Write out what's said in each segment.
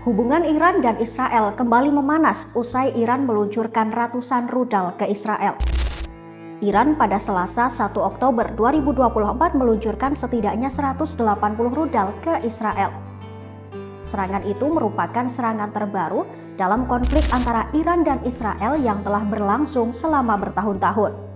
Hubungan Iran dan Israel kembali memanas usai Iran meluncurkan ratusan rudal ke Israel. Iran pada Selasa 1 Oktober 2024 meluncurkan setidaknya 180 rudal ke Israel. Serangan itu merupakan serangan terbaru dalam konflik antara Iran dan Israel yang telah berlangsung selama bertahun-tahun.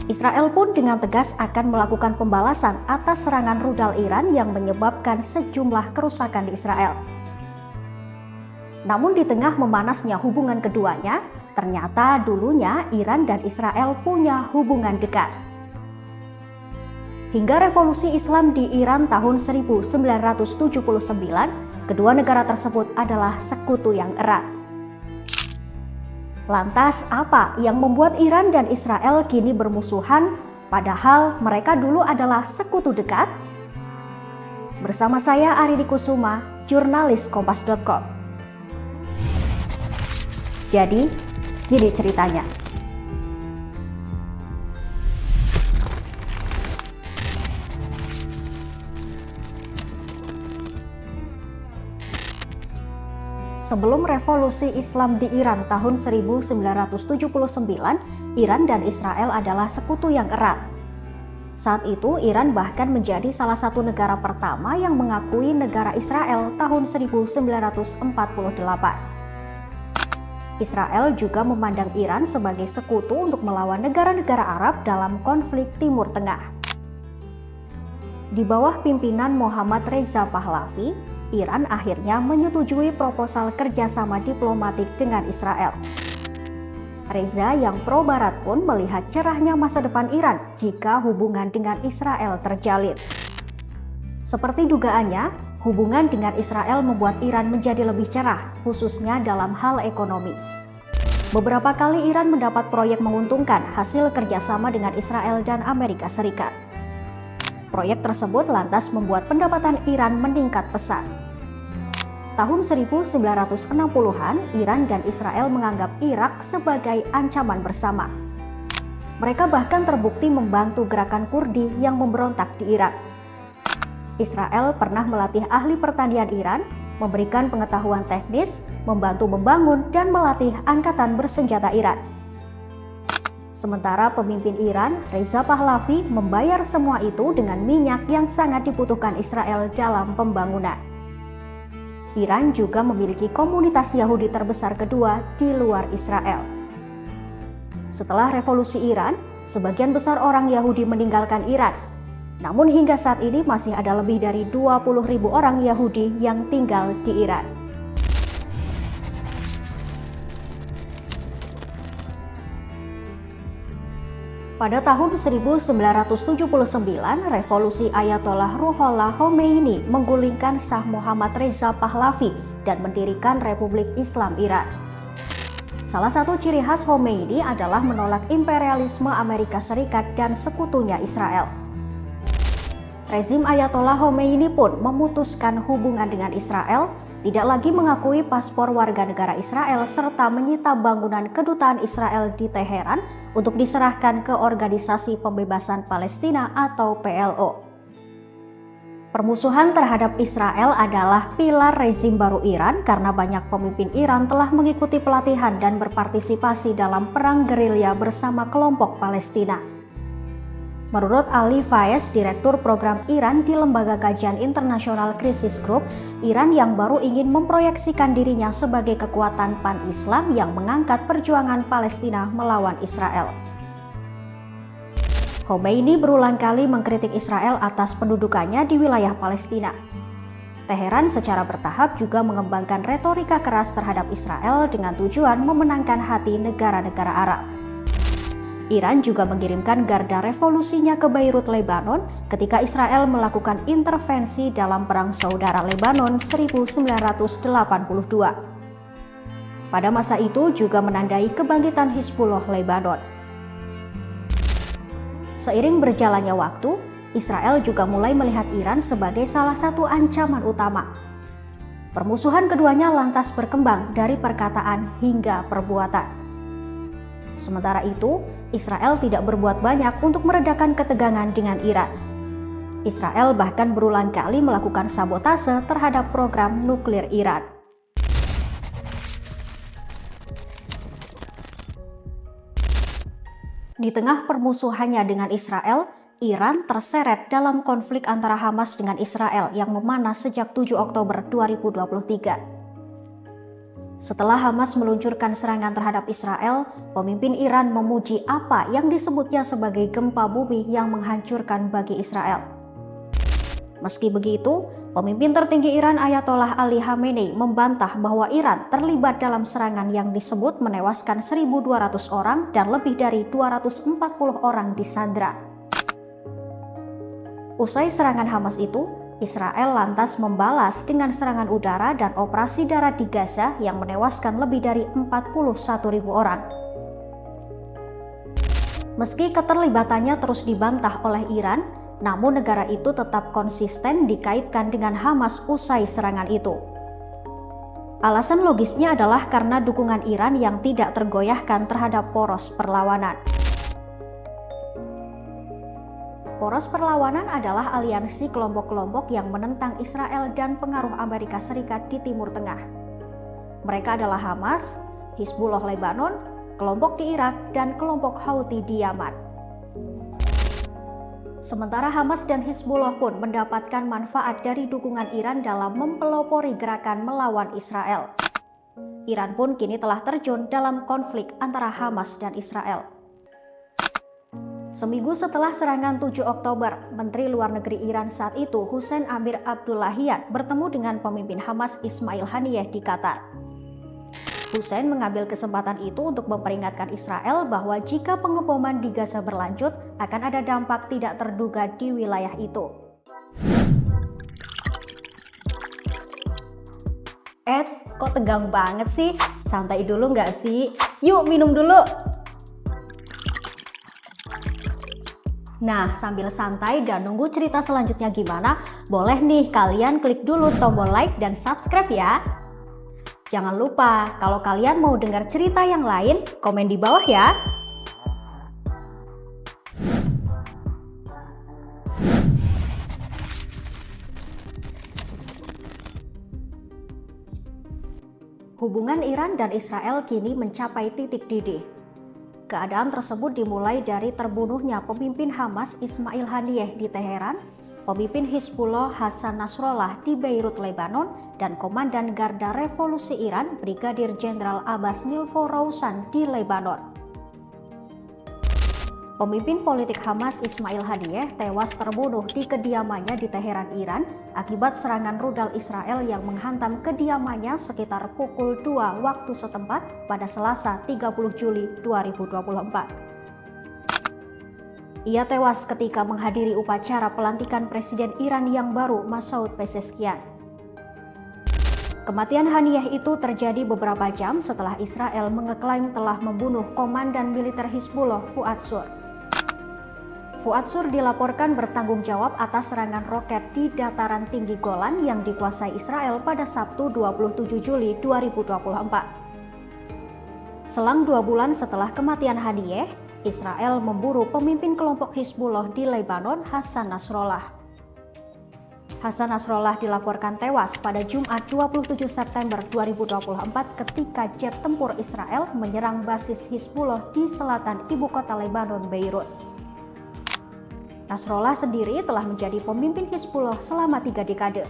Israel pun dengan tegas akan melakukan pembalasan atas serangan rudal Iran yang menyebabkan sejumlah kerusakan di Israel. Namun di tengah memanasnya hubungan keduanya, ternyata dulunya Iran dan Israel punya hubungan dekat. Hingga revolusi Islam di Iran tahun 1979, kedua negara tersebut adalah sekutu yang erat. Lantas apa yang membuat Iran dan Israel kini bermusuhan padahal mereka dulu adalah sekutu dekat? Bersama saya Arini Kusuma, jurnalis Kompas.com. Jadi, gini ceritanya. Sebelum revolusi Islam di Iran tahun 1979, Iran dan Israel adalah sekutu yang erat. Saat itu, Iran bahkan menjadi salah satu negara pertama yang mengakui negara Israel tahun 1948. Israel juga memandang Iran sebagai sekutu untuk melawan negara-negara Arab dalam konflik Timur Tengah. Di bawah pimpinan Mohammad Reza Pahlavi, Iran akhirnya menyetujui proposal kerjasama diplomatik dengan Israel. Reza yang pro-Barat pun melihat cerahnya masa depan Iran jika hubungan dengan Israel terjalin. Seperti dugaannya, hubungan dengan Israel membuat Iran menjadi lebih cerah, khususnya dalam hal ekonomi. Beberapa kali Iran mendapat proyek menguntungkan hasil kerjasama dengan Israel dan Amerika Serikat. Proyek tersebut lantas membuat pendapatan Iran meningkat pesat. Tahun 1960-an, Iran dan Israel menganggap Irak sebagai ancaman bersama. Mereka bahkan terbukti membantu gerakan Kurdi yang memberontak di Irak. Israel pernah melatih ahli pertanian Iran, memberikan pengetahuan teknis, membantu membangun dan melatih angkatan bersenjata Iran. Sementara pemimpin Iran, Reza Pahlavi, membayar semua itu dengan minyak yang sangat dibutuhkan Israel dalam pembangunan. Iran juga memiliki komunitas Yahudi terbesar kedua di luar Israel. Setelah revolusi Iran, sebagian besar orang Yahudi meninggalkan Iran. Namun hingga saat ini masih ada lebih dari 20.000 orang Yahudi yang tinggal di Iran. Pada tahun 1979, revolusi Ayatollah Ruhollah Khomeini menggulingkan Shah Mohammad Reza Pahlavi dan mendirikan Republik Islam Iran. Salah satu ciri khas Khomeini adalah menolak imperialisme Amerika Serikat dan sekutunya Israel. Rezim Ayatollah Khomeini pun memutuskan hubungan dengan Israel, tidak lagi mengakui paspor warga negara Israel, serta menyita bangunan kedutaan Israel di Teheran untuk diserahkan ke Organisasi Pembebasan Palestina atau PLO. Permusuhan terhadap Israel adalah pilar rezim baru Iran karena banyak pemimpin Iran telah mengikuti pelatihan dan berpartisipasi dalam perang gerilya bersama kelompok Palestina. Menurut Ali Faiz, Direktur Program Iran di Lembaga Kajian Internasional Crisis Group, Iran yang baru ingin memproyeksikan dirinya sebagai kekuatan pan-Islam yang mengangkat perjuangan Palestina melawan Israel. Khomeini berulang kali mengkritik Israel atas pendudukannya di wilayah Palestina. Teheran secara bertahap juga mengembangkan retorika keras terhadap Israel dengan tujuan memenangkan hati negara-negara Arab. Iran juga mengirimkan garda revolusinya ke Beirut, Lebanon ketika Israel melakukan intervensi dalam Perang Saudara Lebanon 1982. Pada masa itu juga menandai kebangkitan Hizbullah Lebanon. Seiring berjalannya waktu, Israel juga mulai melihat Iran sebagai salah satu ancaman utama. Permusuhan keduanya lantas berkembang dari perkataan hingga perbuatan. Sementara itu, Israel tidak berbuat banyak untuk meredakan ketegangan dengan Iran. Israel bahkan berulang kali melakukan sabotase terhadap program nuklir Iran. Di tengah permusuhannya dengan Israel, Iran terseret dalam konflik antara Hamas dengan Israel yang memanas sejak 7 Oktober 2023. Setelah Hamas meluncurkan serangan terhadap Israel, pemimpin Iran memuji apa yang disebutnya sebagai gempa bumi yang menghancurkan bagi Israel. Meski begitu, pemimpin tertinggi Iran Ayatollah Ali Khamenei membantah bahwa Iran terlibat dalam serangan yang disebut menewaskan 1.200 orang dan lebih dari 240 orang disandra. Usai serangan Hamas itu, Israel lantas membalas dengan serangan udara dan operasi darat di Gaza yang menewaskan lebih dari 41.000 orang. Meski keterlibatannya terus dibantah oleh Iran, namun negara itu tetap konsisten dikaitkan dengan Hamas usai serangan itu. Alasan logisnya adalah karena dukungan Iran yang tidak tergoyahkan terhadap poros perlawanan. Poros perlawanan adalah aliansi kelompok-kelompok yang menentang Israel dan pengaruh Amerika Serikat di Timur Tengah. Mereka adalah Hamas, Hizbullah Lebanon, kelompok di Irak, dan kelompok Houthi di Yaman. Sementara Hamas dan Hizbullah pun mendapatkan manfaat dari dukungan Iran dalam mempelopori gerakan melawan Israel. Iran pun kini telah terjun dalam konflik antara Hamas dan Israel. Seminggu setelah serangan 7 Oktober, Menteri Luar Negeri Iran saat itu Hussein Amir Abdullahian bertemu dengan pemimpin Hamas Ismail Haniyeh di Qatar. Hussein mengambil kesempatan itu untuk memperingatkan Israel bahwa jika pengeboman di Gaza berlanjut, akan ada dampak tidak terduga di wilayah itu. Kok tegang banget sih? Santai dulu nggak sih? Yuk minum dulu! Nah, sambil santai dan nunggu cerita selanjutnya gimana, boleh nih kalian klik dulu tombol like dan subscribe ya. Jangan lupa, kalau kalian mau dengar cerita yang lain, komen di bawah ya. Hubungan Iran dan Israel kini mencapai titik didih. Keadaan tersebut dimulai dari terbunuhnya pemimpin Hamas Ismail Haniyeh di Teheran, pemimpin Hizbullah Hasan Nasrallah di Beirut, Lebanon, dan Komandan Garda Revolusi Iran Brigadir Jenderal Abbas Nilforouzan di Lebanon. Pemimpin politik Hamas Ismail Haniyeh tewas terbunuh di kediamannya di Teheran, Iran akibat serangan rudal Israel yang menghantam kediamannya sekitar pukul 2 waktu setempat pada Selasa 30 Juli 2024. Ia tewas ketika menghadiri upacara pelantikan Presiden Iran yang baru Masoud Pezeshkian. Kematian Haniyeh itu terjadi beberapa jam setelah Israel mengeklaim telah membunuh komandan militer Hizbullah Fuad Shur. Fuad Shur dilaporkan bertanggung jawab atas serangan roket di dataran tinggi Golan yang dikuasai Israel pada Sabtu 27 Juli 2024. Selang 2 bulan setelah kematian Haniyeh, Israel memburu pemimpin kelompok Hizbullah di Lebanon, Hasan Nasrallah. Hasan Nasrallah dilaporkan tewas pada Jumat 27 September 2024 ketika jet tempur Israel menyerang basis Hizbullah di selatan ibu kota Lebanon, Beirut. Nasrallah sendiri telah menjadi pemimpin Hizbullah selama 3 dekade.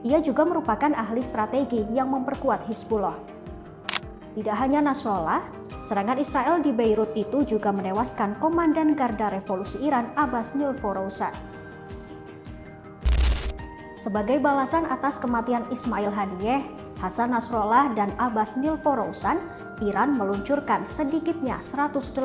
Ia juga merupakan ahli strategi yang memperkuat Hizbullah. Tidak hanya Nasrallah, serangan Israel di Beirut itu juga menewaskan Komandan Garda Revolusi Iran Abbas Nilforouzan. Sebagai balasan atas kematian Ismail Haniyeh, Hasan Nasrallah, dan Abbas Nilforouzan, Iran meluncurkan sedikitnya 180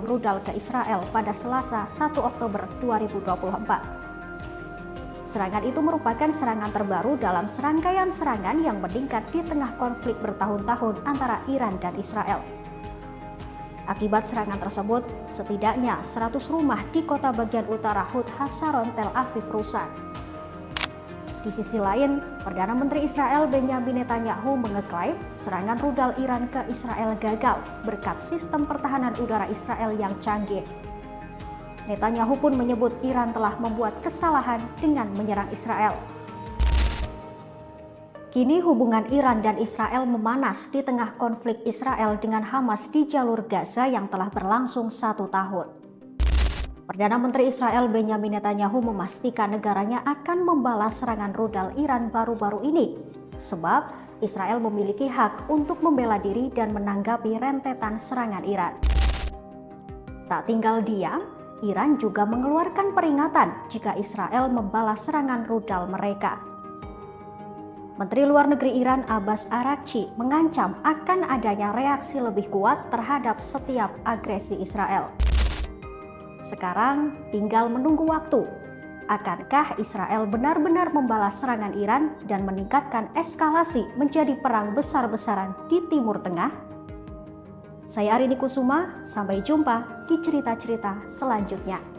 rudal ke Israel pada Selasa 1 Oktober 2024. Serangan itu merupakan serangan terbaru dalam serangkaian serangan yang meningkat di tengah konflik bertahun-tahun antara Iran dan Israel. Akibat serangan tersebut, setidaknya 100 rumah di kota bagian utara Hud Hasharon, Tel Aviv rusak. Di sisi lain, Perdana Menteri Israel Benjamin Netanyahu mengeklaim serangan rudal Iran ke Israel gagal berkat sistem pertahanan udara Israel yang canggih. Netanyahu pun menyebut Iran telah membuat kesalahan dengan menyerang Israel. Kini hubungan Iran dan Israel memanas di tengah konflik Israel dengan Hamas di jalur Gaza yang telah berlangsung 1 tahun. Perdana Menteri Israel Benjamin Netanyahu memastikan negaranya akan membalas serangan rudal Iran baru-baru ini, sebab Israel memiliki hak untuk membela diri dan menanggapi rentetan serangan Iran. Tak tinggal diam, Iran juga mengeluarkan peringatan jika Israel membalas serangan rudal mereka. Menteri Luar Negeri Iran Abbas Araghchi mengancam akan adanya reaksi lebih kuat terhadap setiap agresi Israel. Sekarang tinggal menunggu waktu. Akankah Israel benar-benar membalas serangan Iran dan meningkatkan eskalasi menjadi perang besar-besaran di Timur Tengah? Saya Arini Kusuma, sampai jumpa di cerita-cerita selanjutnya.